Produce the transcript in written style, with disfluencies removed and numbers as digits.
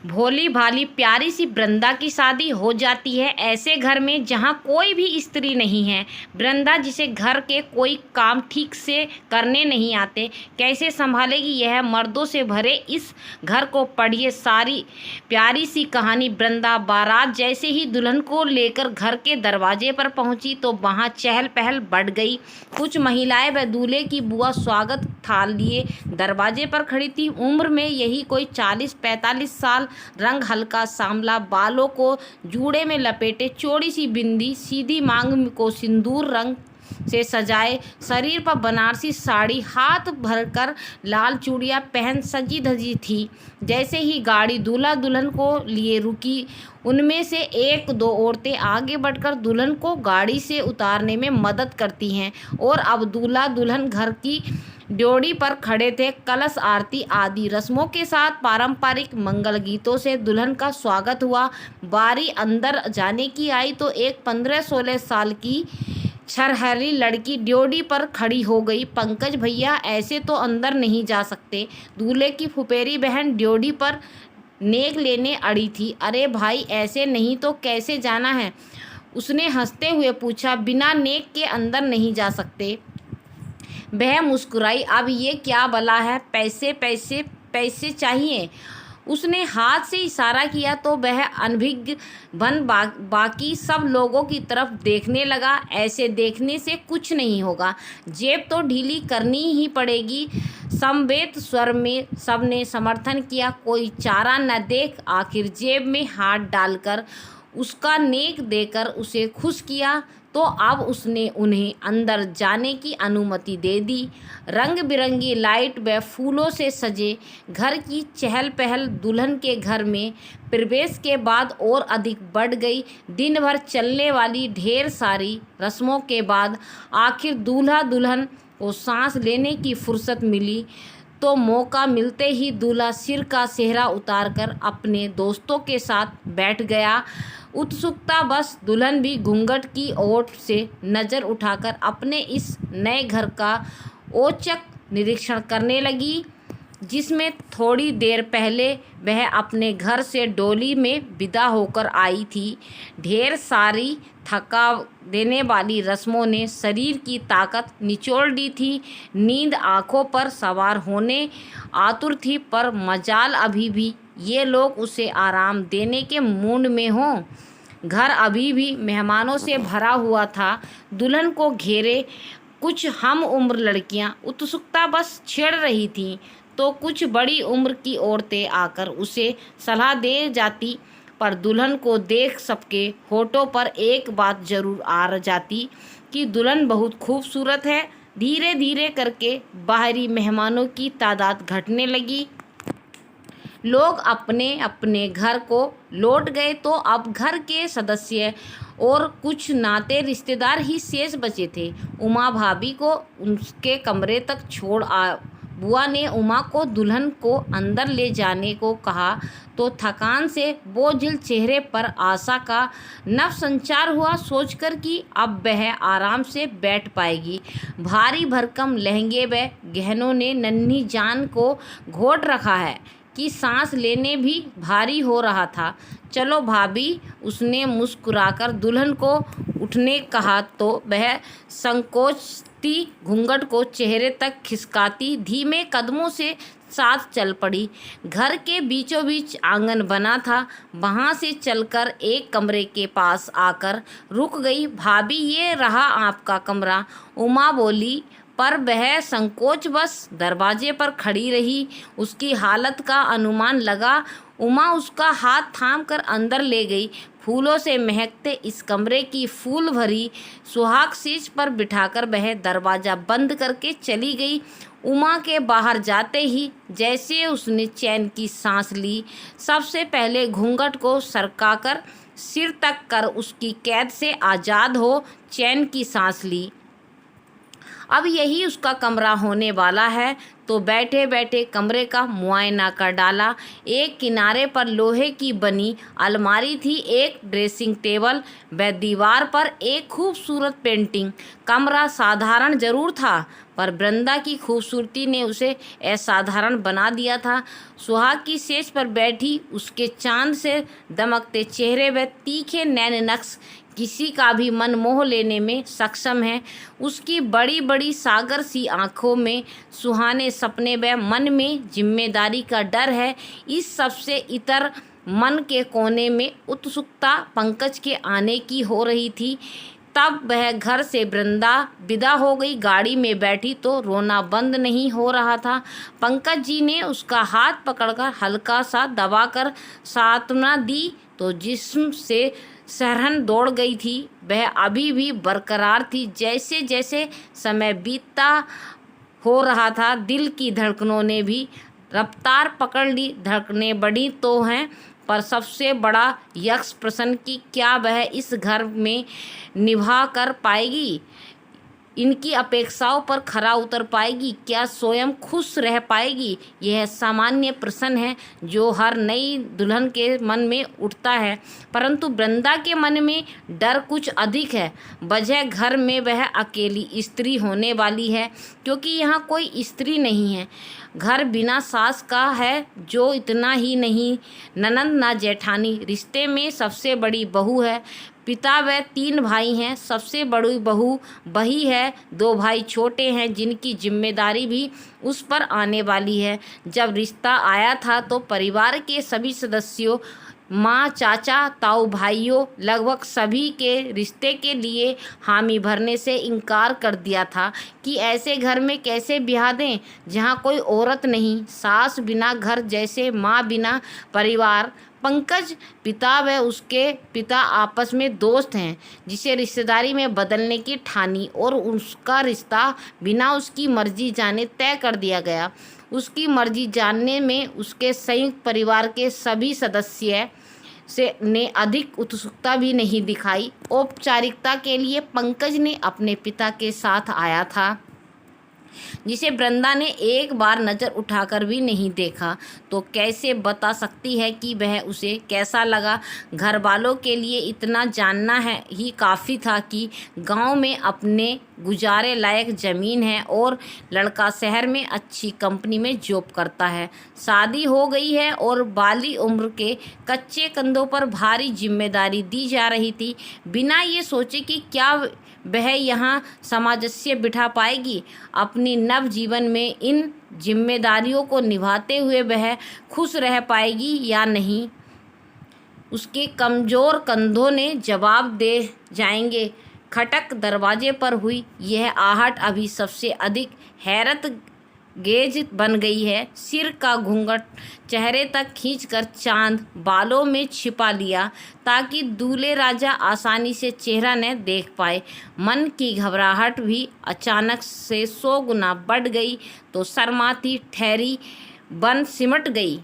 भोली भाली प्यारी सी वृंदा की शादी हो जाती है ऐसे घर में जहाँ कोई भी स्त्री नहीं है। वृंदा जिसे घर के कोई काम ठीक से करने नहीं आते, कैसे संभालेगी यह मर्दों से भरे इस घर को। पढ़िए सारी प्यारी सी कहानी। वृंदा बारात जैसे ही दुल्हन को लेकर घर के दरवाजे पर पहुंची तो वहां चहल पहल बढ़ गई। कुछ महिलाएं व दूल्हे की बुआ स्वागत थाल लिए दरवाजे पर खड़ी थी। उम्र में यही कोई 40-45 साल, रंग हल्का सांवला, बालों को जूड़े में लपेटे, चौड़ी सी बिंदी, सीधी मांग को सिंदूर रंग से सजाए, शरीर पर बनारसी साड़ी, हाथ भरकर लाल चूड़ियां पहन सजी धजी थी। जैसे ही गाड़ी दूल्हा दुल्हन को लिए रुकी, उनमें से एक दो औरतें आगे बढ़कर दुल्हन को गाड़ी से उतारने में मदद करती हैं और अब दूल्हा दुल्हन घर की ड्योढ़ी पर खड़े थे। कलश आरती आदि रस्मों के साथ पारंपरिक मंगल गीतों से दुल्हन का स्वागत हुआ। बारी अंदर जाने की आई तो एक 15-16 साल की छरहरी लड़की ड्योढ़ी पर खड़ी हो गई। पंकज भैया, ऐसे तो अंदर नहीं जा सकते। दूल्हे की फुफेरी बहन ड्योढ़ी पर नेक लेने अड़ी थी। अरे भाई, ऐसे नहीं तो कैसे जाना है? उसने हंसते हुए पूछा। बिना नेक के अंदर नहीं जा सकते। वह मुस्कुराई। अब ये क्या बला है? पैसे पैसे पैसे चाहिए। उसने हाथ से इशारा किया तो वह अनभिज्ञ बन बाकी सब लोगों की तरफ देखने लगा। ऐसे देखने से कुछ नहीं होगा, जेब तो ढीली करनी ही पड़ेगी। समवेत स्वर में सबने समर्थन किया। कोई चारा न देख आखिर जेब में हाथ डालकर उसका नेक देकर उसे खुश किया तो अब उसने उन्हें अंदर जाने की अनुमति दे दी। रंग बिरंगी लाइट व फूलों से सजे घर की चहल पहल दुल्हन के घर में प्रवेश के बाद और अधिक बढ़ गई। दिन भर चलने वाली ढेर सारी रस्मों के बाद आखिर दूल्हा दुल्हन को सांस लेने की फुर्सत मिली तो मौका मिलते ही दूल्हा सिर का सेहरा उतारकर अपने दोस्तों के साथ बैठ गया। उत्सुकता बस दुल्हन भी घूंघट की ओर से नज़र उठाकर अपने इस नए घर का औचक निरीक्षण करने लगी, जिसमें थोड़ी देर पहले वह अपने घर से डोली में विदा होकर आई थी। ढेर सारी थका देने वाली रस्मों ने शरीर की ताकत निचोड़ दी थी। नींद आंखों पर सवार होने आतुर थी, पर मजाल अभी भी ये लोग उसे आराम देने के मूड में हों। घर अभी भी मेहमानों से भरा हुआ था। दुल्हन को घेरे कुछ हम उम्र लड़कियां उत्सुकता बस छेड़ रही थीं तो कुछ बड़ी उम्र की औरतें आकर उसे सलाह दे जाती, पर दुल्हन को देख सबके होठों पर एक बात जरूर आ जाती कि दुल्हन बहुत खूबसूरत है। धीरे धीरे करके बाहरी मेहमानों की तादाद घटने लगी। लोग अपने अपने घर को लौट गए तो अब घर के सदस्य और कुछ नाते रिश्तेदार ही शेष बचे थे। उमा भाभी को उसके कमरे तक छोड़ बुआ ने उमा को दुल्हन को अंदर ले जाने को कहा तो थकान से बोझिल चेहरे पर आशा का नव संचार हुआ, सोचकर कि अब वह आराम से बैठ पाएगी। भारी भरकम लहंगे व गहनों ने नन्ही जान को घोट रखा है कि सांस लेने भी भारी हो रहा था। चलो भाभी, उसने मुस्कुराकर दुल्हन को उठने कहा तो वह संकोचती घूंघट को चेहरे तक खिसकाती धीमे कदमों से साथ चल पड़ी। घर के बीचों बीच आंगन बना था, वहां से चलकर एक कमरे के पास आकर रुक गई। भाभी, ये रहा आपका कमरा, उमा बोली, पर वह संकोच बस दरवाजे पर खड़ी रही। उसकी हालत का अनुमान लगा। उमा उसका हाथ थाम कर अंदर ले गई। फूलों से महकते इस कमरे की फूल भरी सुहाग सीट पर बिठाकर वह दरवाज़ा बंद करके चली गई। उमा के बाहर जाते ही जैसे उसने चैन की सांस ली, सबसे पहले घूंघट को सरकाकर सिर तक कर उसकी कैद से आज़ाद हो चैन की सांस ली। अब यही उसका कमरा होने वाला है। तो बैठे बैठे कमरे का मुआयना कर डाला। एक किनारे पर लोहे की बनी अलमारी थी, एक ड्रेसिंग टेबल व दीवार पर एक खूबसूरत पेंटिंग। कमरा साधारण जरूर था, पर वृंदा की खूबसूरती ने उसे असाधारण बना दिया था। सुहाग की सेज पर बैठी उसके चांद से दमकते चेहरे व तीखे नैन नक्श किसी का भी मन मोह लेने में सक्षम है। उसकी बड़ी बड़ी सागर सी आँखों में सुहाने सपने व मन में जिम्मेदारी का डर है। इस सबसे इतर मन के कोने में उत्सुकता पंकज के आने की हो रही थी। तब वह घर से वृंदा विदा हो गई। गाड़ी में बैठी तो रोना बंद नहीं हो रहा था। पंकज जी ने उसका हाथ पकड़कर हल्का सा दबाकर सांत्वना दी तो जिस्म से सरहन दौड़ गई थी। वह अभी भी बरकरार थी। जैसे जैसे समय बीतता हो रहा था, दिल की धड़कनों ने भी रफ्तार पकड़ ली। धड़कनें बड़ी तो हैं, पर सबसे बड़ा यक्ष प्रश्न कि क्या वह इस घर में निभा कर पाएगी, इनकी अपेक्षाओं पर खरा उतर पाएगी, क्या स्वयं खुश रह पाएगी। यह सामान्य प्रश्न है जो हर नई दुल्हन के मन में उठता है, परंतु वृंदा के मन में डर कुछ अधिक है। वजह घर में वह अकेली स्त्री होने वाली है, क्योंकि यहाँ कोई स्त्री नहीं है। घर बिना सास का है, जो इतना ही नहीं, ननंद ना जेठानी, रिश्ते में सबसे बड़ी बहू है। पिता व 3 भाई हैं, सबसे बड़ी बहू वही है। 2 भाई छोटे हैं जिनकी जिम्मेदारी भी उस पर आने वाली है। जब रिश्ता आया था तो परिवार के सभी सदस्यों, माँ, चाचा, ताऊ, भाइयों, लगभग सभी के रिश्ते के लिए हामी भरने से इनकार कर दिया था कि ऐसे घर में कैसे ब्याह दें जहाँ कोई औरत नहीं, सास बिना घर जैसे, माँ बिना परिवार। पंकज पिता व उसके पिता आपस में दोस्त हैं, जिसे रिश्तेदारी में बदलने की ठानी और उसका रिश्ता बिना उसकी मर्जी जाने तय कर दिया गया। उसकी मर्जी जानने में उसके संयुक्त परिवार के सभी सदस्य ने अधिक उत्सुकता भी नहीं दिखाई। औपचारिकता के लिए पंकज ने अपने पिता के साथ आया था, जिसे वृंदा ने एक बार नज़र उठाकर भी नहीं देखा, तो कैसे बता सकती है कि वह उसे कैसा लगा। घर वालों के लिए इतना जानना है ही काफ़ी था कि गांव में अपने गुजारे लायक ज़मीन है और लड़का शहर में अच्छी कंपनी में जॉब करता है। शादी हो गई है और बाली उम्र के कच्चे कंधों पर भारी जिम्मेदारी दी जा रही थी, बिना ये सोचे कि क्या वह यहाँ सामंजस्य बिठा पाएगी। अपनी नव जीवन में इन जिम्मेदारियों को निभाते हुए वह खुश रह पाएगी या नहीं, उसके कमज़ोर कंधों ने जवाब दे जाएंगे। खटक दरवाजे पर हुई यह आहट अभी सबसे अधिक हैरत गेज बन गई है। सिर का घूंघट चेहरे तक खींचकर चांद बालों में छिपा लिया, ताकि दूल्हे राजा आसानी से चेहरा न देख पाए। मन की घबराहट भी अचानक से 100 गुना बढ़ गई तो शर्माती ठहरी बन सिमट गई।